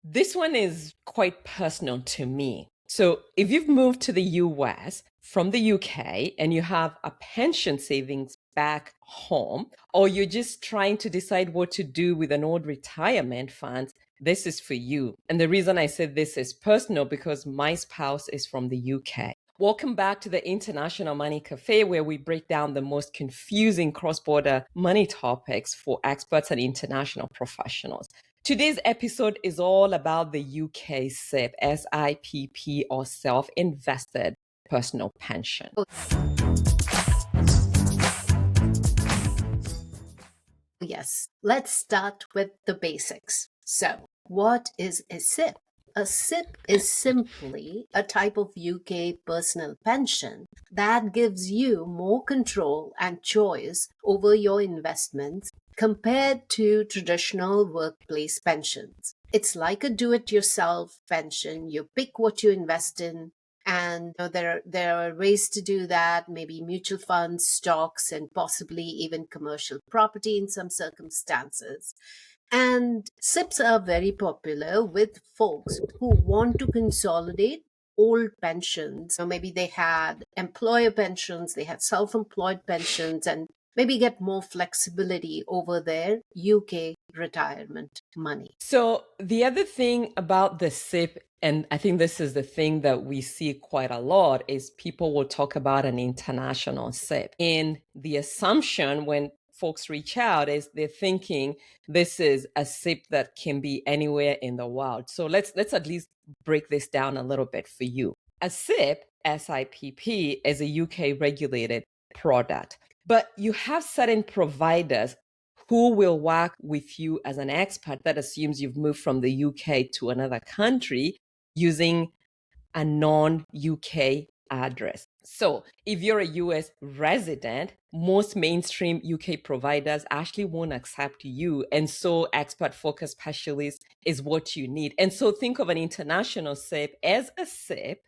This one is quite personal to me. So, if you've moved to the US from the UK and you have a pension savings back home, or you're just trying to decide what to do with an old retirement fund, this is for you. And the reason I said this is personal because my spouse is from the UK. Welcome back to the International Money Cafe, where we break down the most confusing cross border money topics for experts and international professionals. Today's episode is all about the UK SIPP, SIPP, or Self Invested Personal Pension. Yes, let's start with the basics. So, what is a SIPP? A SIPP is simply a type of UK personal pension that gives you more control and choice over your investments compared to traditional workplace pensions. It's like a do-it-yourself pension. You pick what you invest in, and there are ways to do that, maybe mutual funds, stocks, and possibly even commercial property in some circumstances. And SIPs are very popular with folks who want to consolidate old pensions. So maybe they had employer pensions, they had self-employed pensions, and maybe get more flexibility over their UK retirement money. So, the other thing about the SIP, and I think this is the thing that we see quite a lot, is people will talk about an international SIP. And the assumption when folks reach out is they're thinking this is a SIP that can be anywhere in the world. So let's at least break this down a little bit for you. A SIP, SIPP, is a UK regulated product, but you have certain providers who will work with you as an expert. That assumes you've moved from the UK to another country using a non-UK address. So if you're a US resident, most mainstream UK providers actually won't accept you. And so expert focus specialist is what you need. And so think of an international SIP as a SIP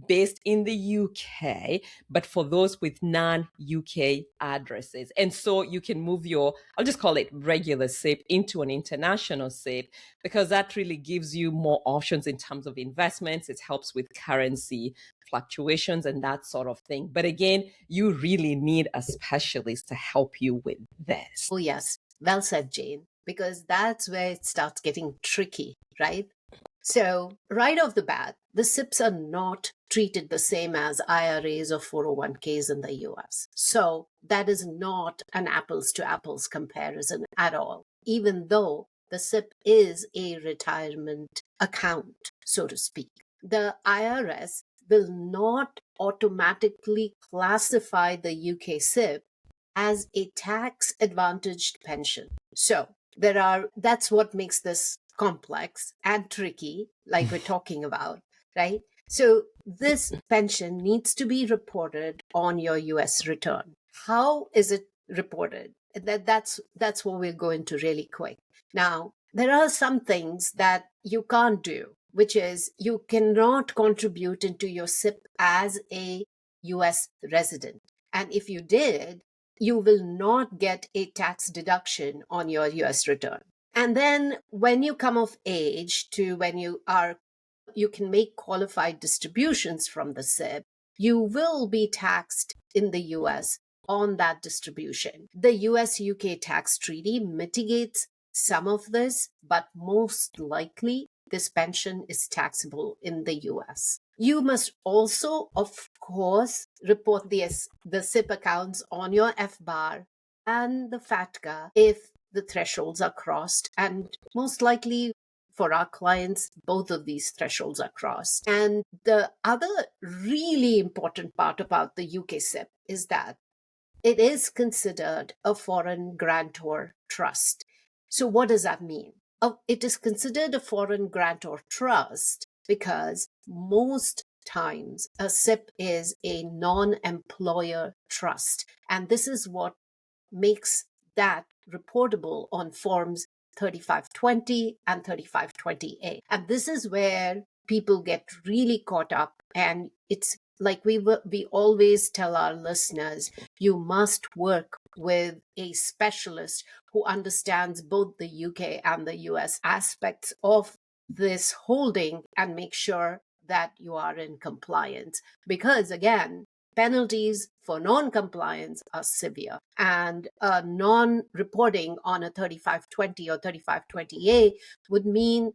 based in the UK, but for those with non-UK addresses. And so you can move your, I'll just call it regular SIP, into an international SIP, because that really gives you more options in terms of investments. It helps with currency fluctuations and that sort of thing. But again, you really need a specialist to help you with this. Oh, yes. Well said, Jane, because that's where it starts getting tricky, right? So, right off the bat, the SIPs are not treated the same as IRAs or 401ks in the US. So, that is not an apples to apples comparison at all, even though the SIP is a retirement account, so to speak. The IRS will not automatically classify the UK SIP as a tax advantaged pension. So, that's what makes this complex and tricky, like we're talking about, right? So this pension needs to be reported on your US return. How is it reported? That's what we'll go into really quick. Now, there are some things that you can't do, which is you cannot contribute into your SIP as a US resident. And if you did, you will not get a tax deduction on your US return. And then when you come of age to when you can make qualified distributions from the SIP, you will be taxed in the US on that distribution. The US UK tax treaty mitigates some of this, but most likely this pension is taxable in the US. You must also, of course, report the SIP accounts on your FBAR and the FATCA if the thresholds are crossed. And most likely for our clients, both of these thresholds are crossed. And the other really important part about the UK SIP is that it is considered a foreign grantor trust. So what does that mean? It is considered a foreign grantor trust because most times a SIP is a non-employer trust. And this is what makes that reportable on forms 3520 and 3520A. And this is where people get really caught up. And it's like we always tell our listeners, you must work with a specialist who understands both the UK and the US aspects of this holding and make sure that you are in compliance. Because again, penalties for non-compliance are severe, and non-reporting on a 3520 or 3520A would mean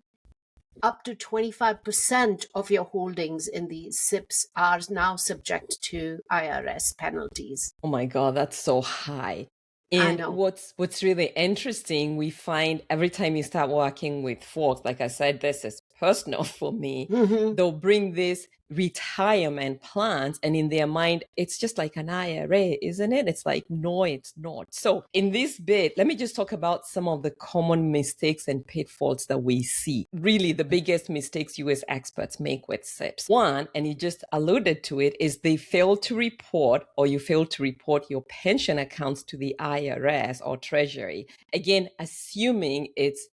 up to 25% of your holdings in these SIPs are now subject to IRS penalties. Oh my God, that's so high. I And know. what's really interesting, we find every time you start working with folks, like I said, this is personal for me, Hmm. they'll bring this retirement plans and in their mind it's just like an IRA, isn't it? It's like, no, it's not. So in this bit, let me just talk about some of the common mistakes and pitfalls that we see. Really the biggest mistakes US experts make with SIPs. One, and you just alluded to it, is they fail to report, or you fail to report your pension accounts to the IRS or Treasury. Again, assuming it's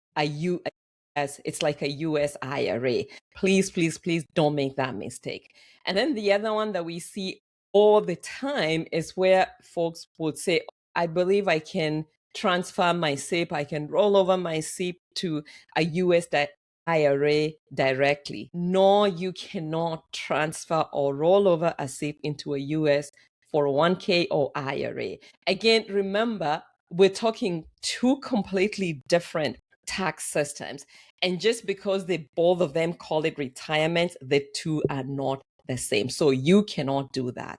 it's like a US IRA. Please, please, please don't make that mistake. And then the other one that we see all the time is where folks would say, I believe I can transfer my SIP, I can roll over my SIP to a US IRA directly. No, you cannot transfer or roll over a SIP into a US 401k or IRA. Again, remember, we're talking two completely different tax systems. And just because they both of them call it retirement, the two are not the same. So you cannot do that.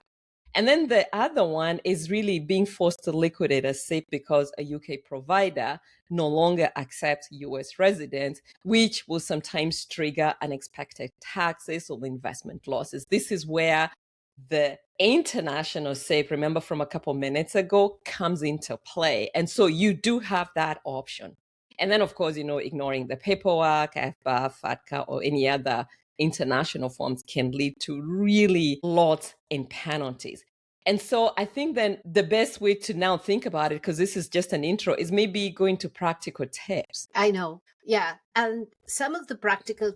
And then the other one is really being forced to liquidate a SIP because a UK provider no longer accepts US residents, which will sometimes trigger unexpected taxes or investment losses. This is where the international SIP, remember from a couple minutes ago, comes into play. And so you do have that option. And then, of course, ignoring the paperwork, FBAR, FATCA, or any other international forms can lead to really lots in penalties. And so I think then the best way to now think about it, because this is just an intro, is maybe going to practical tips. I know. Yeah. And some of the practical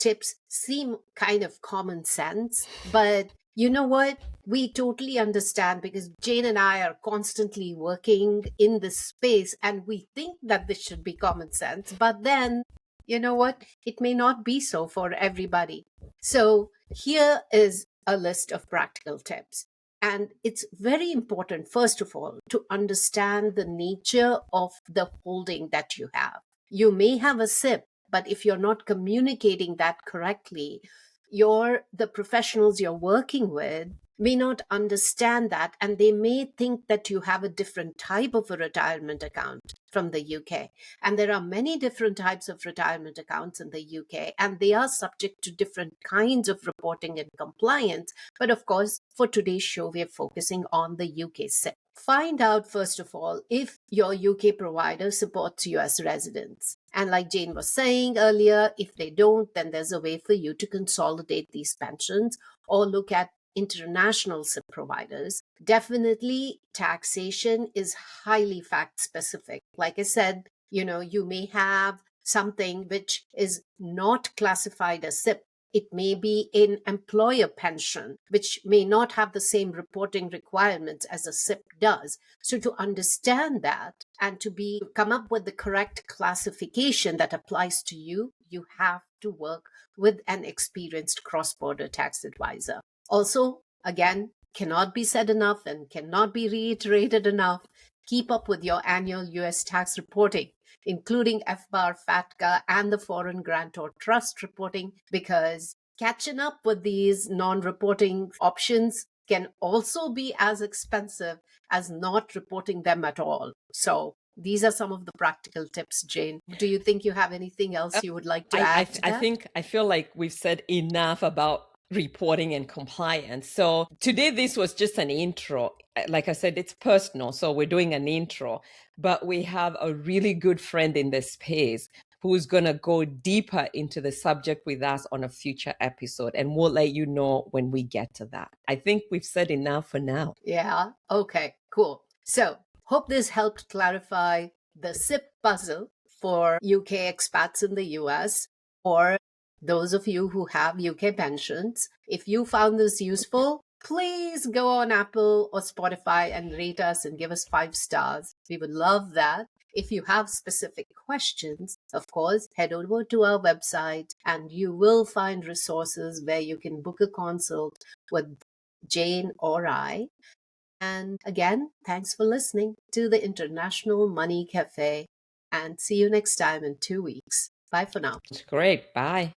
tips seem kind of common sense, but you know what? We totally understand because Jane and I are constantly working in this space and we think that this should be common sense. But then, you know what? It may not be so for everybody. So here is a list of practical tips. And it's very important, first of all, to understand the nature of the holding that you have. You may have a SIP, but if you're not communicating that correctly, the professionals you're working with may not understand that, and they may think that you have a different type of a retirement account from the UK. And there are many different types of retirement accounts in the UK, and they are subject to different kinds of reporting and compliance. But of course, for today's show, we are focusing on the UK SIP. Find out, first of all, if your UK provider supports US residents. And like Jane was saying earlier, if they don't, then there's a way for you to consolidate these pensions or look at international SIP providers. Definitely, taxation is highly fact specific. Like I said, you may have something which is not classified as SIP. It may be an employer pension, which may not have the same reporting requirements as a SIP does. So to understand that and to come up with the correct classification that applies to you, you have to work with an experienced cross-border tax advisor. Also, again, cannot be said enough and cannot be reiterated enough. Keep up with your annual US tax reporting, including FBAR, FATCA, and the foreign grant or trust reporting, because catching up with these non-reporting options can also be as expensive as not reporting them at all. So these are some of the practical tips, Jane. Do you think you have anything else you would like to add to that? I feel like we've said enough about reporting and compliance. So today, this was just an intro. Like I said, it's personal. So we're doing an intro, but we have a really good friend in this space who's going to go deeper into the subject with us on a future episode. And we'll let you know when we get to that. I think we've said enough for now. Yeah. Okay, cool. So hope this helped clarify the SIP puzzle for UK expats in the US or those of you who have UK pensions. If you found this useful, please go on Apple or Spotify and rate us and give us 5 stars. We would love that. If you have specific questions, of course, head over to our website and you will find resources where you can book a consult with Jane or I. And again, thanks for listening to the International Money Cafe, and see you next time in 2 weeks. Bye for now. It's great. Bye.